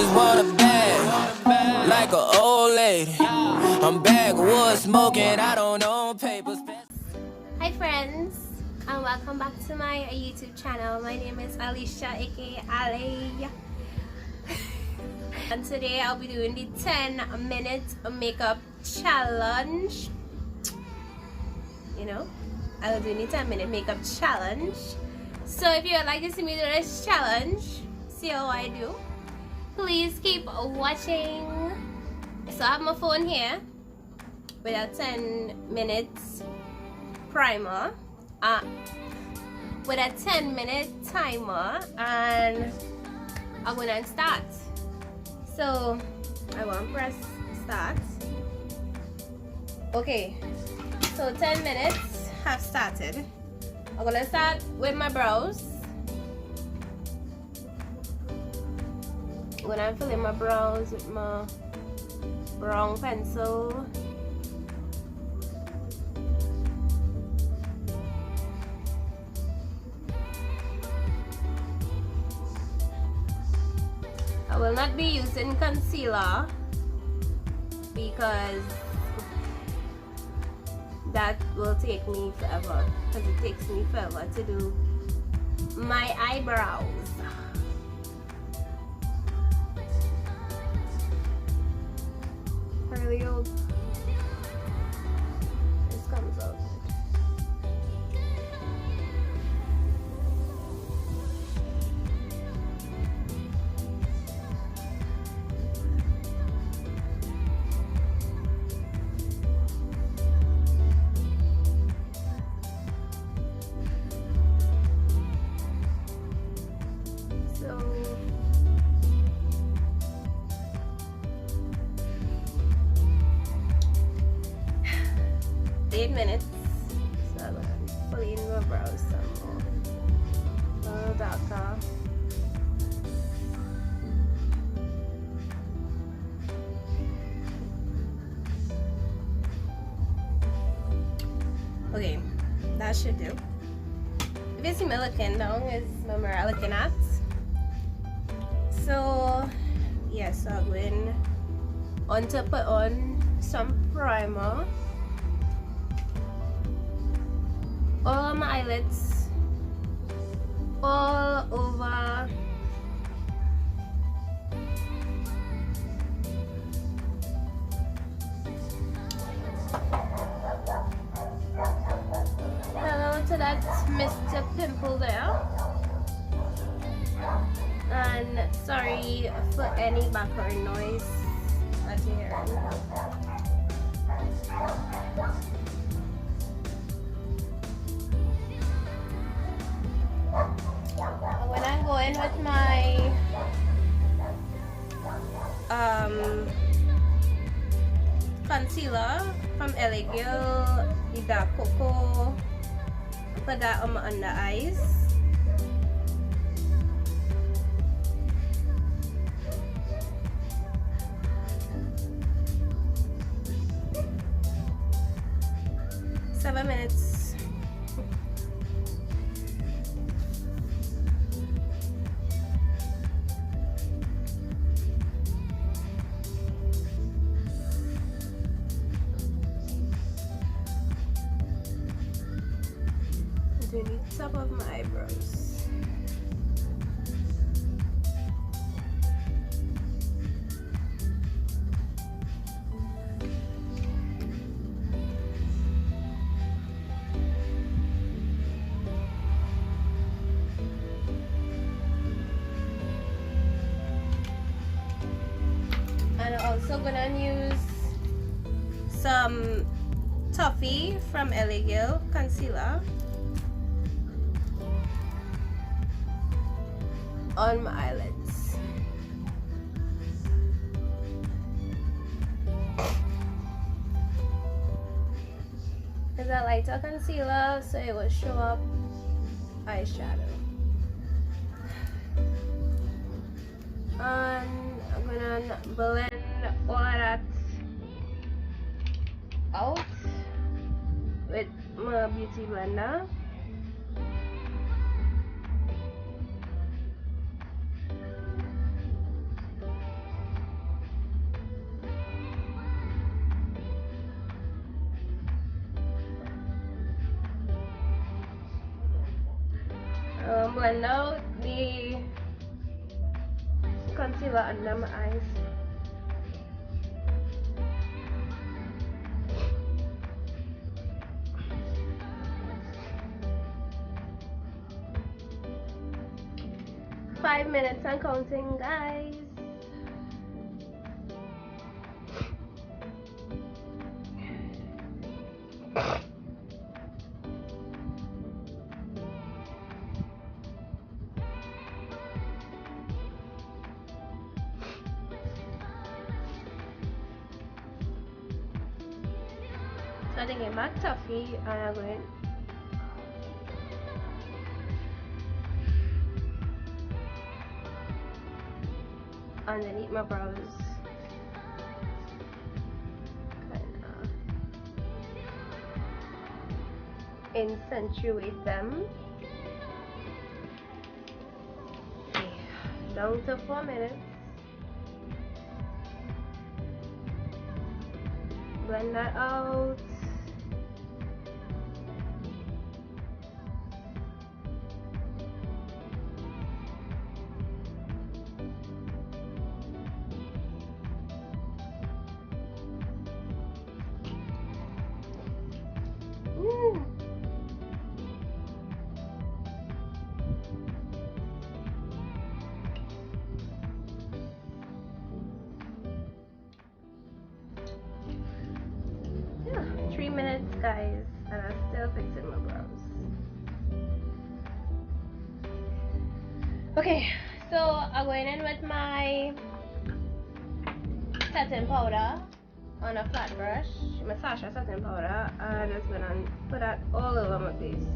just want a bag, like an old lady. I'm backwoods smoking, I don't own papers. Hi friends, and welcome back to my YouTube channel. My name is Alicia, aka Ali. And today I'll be doing the 10-minute makeup challenge. You know, I'll do the 10-minute makeup challenge. So if you would like to see me do this challenge, see how I do, please keep watching. So I have my phone here with a 10 minutes primer with a 10-minute timer, and I'm gonna start. So I want to press start. Okay, so 10 minutes have started. I'm gonna start with my brows. When I'm filling my brows with my brown pencil. I will not be using concealer because that will take me forever, because it takes me forever to do my eyebrows. I really hope this comes out. So 8 minutes. So I'm gonna pull in my brows some more. A little darker. Okay, that should do. If you see me looking down, is my mirror looking at. So yes, I'm going on to put on some primer all my eyelids, all over hello to that Mr. Pimple there. And sorry for any background noise that you hear. When I'm going with my concealer from LA Girl, the dark cocoa, put that on my under eyes. Seven minutes. Do the top of my eyebrows. And I'm also gonna use some Toffee from LA Girl concealer on my eyelids. It's a lighter concealer, so it will show up eyeshadow. And I'm gonna blend all of that out with my beauty blender. gonna blend out the concealer under my eyes. Five minutes and counting, guys. So I think in my toffee, I am going underneath my brows, kind of accentuate them. Okay, down to 4 minutes. Blend that out. Yeah, 3 minutes, guys, and I'm still fixing my brows. Okay, so I'm going in with my setting powder on a flat brush, my Sasha setting powder, and I'm just gonna put that all over my face.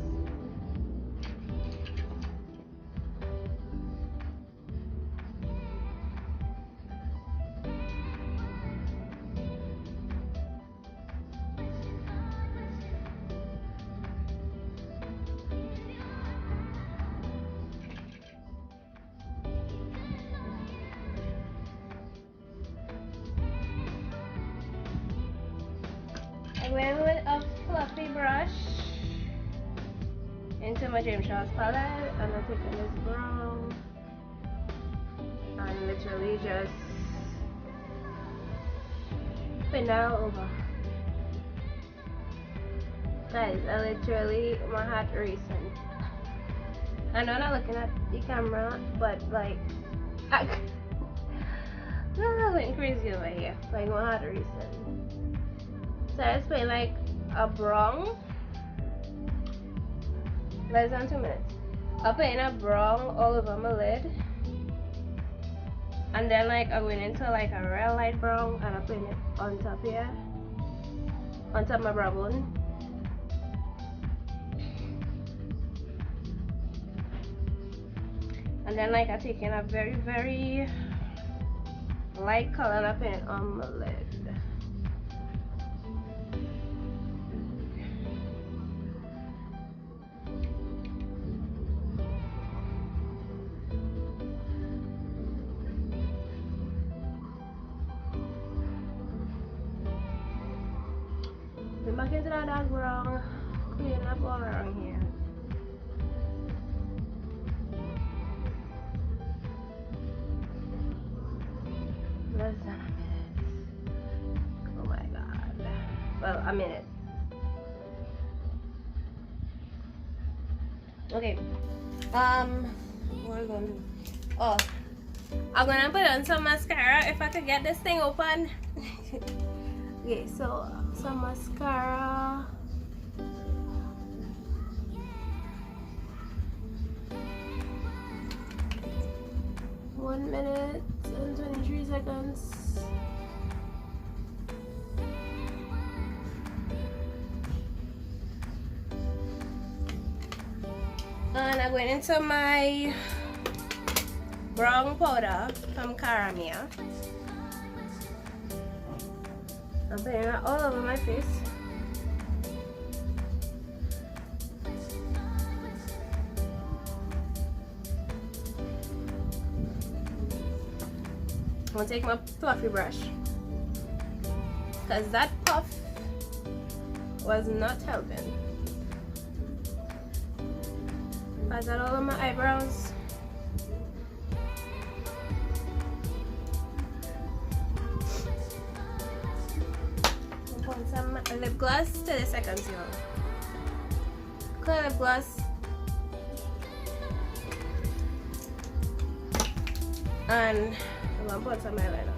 I went with a fluffy brush into my James Charles palette, and I'm taking this brown and literally just pin that over. Guys, I literally, my heart racing. I know I'm not looking at the camera, but like, I went crazy over here. Like, my heart racing. So I just put like a brown, less than 2 minutes. I'll put in a brown all over my lid, and then like I went into like a real light brown, and I put it on top here, on top of my brow bone. And then like I take in a very, very light color and I put it on my lid. Back into that dark brown, clean up all around here. Less than a minute. Oh my god. Well, a minute. Okay. What are we gonna do? Oh, I'm gonna put on some mascara if I could get this thing open. Okay, so some mascara. One minute and 23 seconds. And I went into my brown powder from Caramia. I'm putting it all over my face. I'm gonna take my fluffy brush, because that puff was not helping. Is that all of my eyebrows? I'll put some lip gloss to the second zero. Clear lip gloss. And I'm gonna put some eyeliner.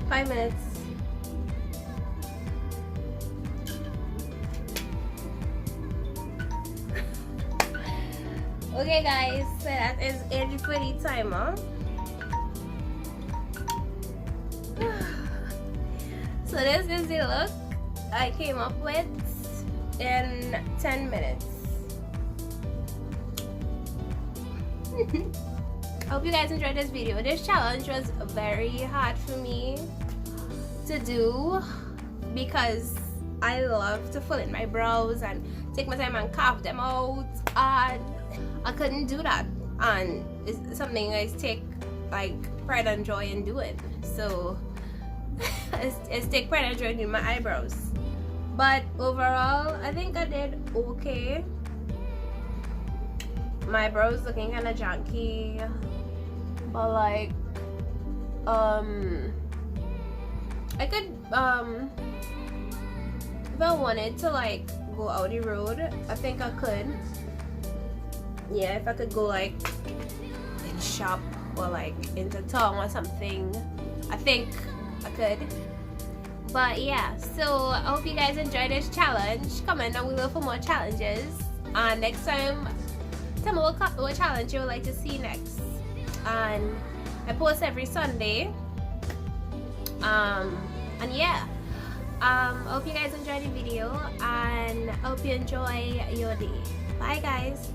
Five minutes. Okay guys, so that is it for the timer. So this is the look I came up with in 10 minutes. I hope you guys enjoyed this video. This challenge was very hard for me to do because I love to fill in my brows and take my time and carve them out, and I couldn't do that, and it's something I take like pride and joy in doing. So it's take pride and joy in doing my eyebrows. But overall, I think I did okay. My brows looking kind of janky, but like I could if I wanted to like go out the road, I think I could. Yeah, if I could go like in shop or like into town or something, I think I could. But yeah, so I hope you guys enjoyed this challenge. Comment down below for more challenges, and next time tell me what challenge you would like to see next. And I post every Sunday. And yeah, I hope you guys enjoyed the video, and I hope you enjoy your day. Bye guys.